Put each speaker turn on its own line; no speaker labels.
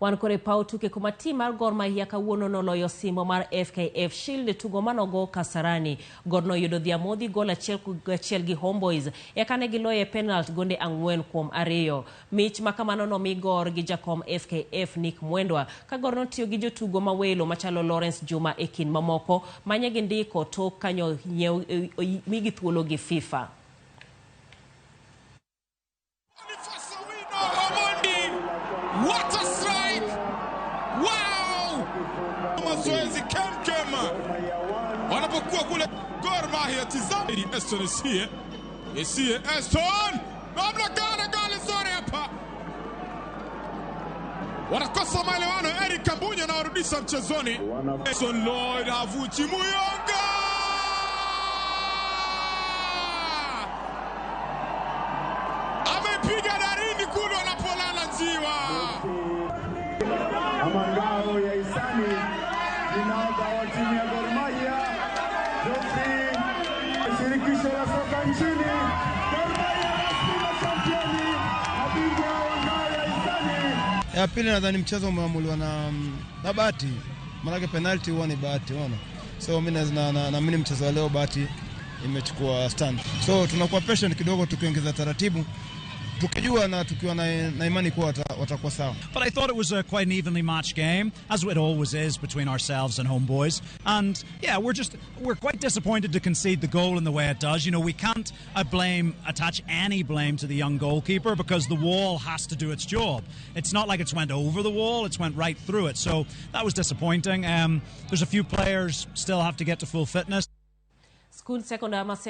Wan kore pau tuke kuma tim mar Gor Mahia kawuono noloyo Simbo mar FKF Shield tugo manogo Kasarani. Gor noyudo dhiamodhi gol achiel gi Homeboys eka ne giloye penalty gonde 4-2. Mich makamano nomi Gor gi jakom FKF Nick Mwendwa ka Gor notiyo gi jotugo mawelo machalo Lawrence Juma e kin mamoko manye gi ndiko tok kanyo migi thuolo gi FIFA.
What a strike! Wow! Mazoezi kemkema. Wanapokuwa kule Gor Mahia tizamiri Eston Esie Eston! Namna gani zore hapa. Wanakosa maelewano. Eric Kambunya na warudisha mchezoni. Eston Lloyd havuchi Muyonga! Amepiga darini kule wanapolala njiwa.
Amangao ya Isani inaoga wa timu ya Gor Mahia. Shirikisho la soka nchini Gor Mahia rasmi championi mabingwa wa ngao ya Isani.
Ya pili nadhani mchezo umeamuliwa na bahati. Maana penalty huwa ni bahati, unaona. So mimi naamini mchezo wa leo bahati imechukua stand. So tunakuwa patient kidogo tukiongeza taratibu. Tukijua na tukiwa na imani kuwa watakuwa sawa.
But I thought it was quite an evenly matched game, as it always is between ourselves and Homeboys. And yeah, we're quite disappointed to concede the goal in the way it does. You know, we can't attach any blame to the young goalkeeper because the wall has to do its job. It's not like it's went over the wall, it's went right through it. So that was disappointing. There's a few players still have to get to full fitness.
School secondary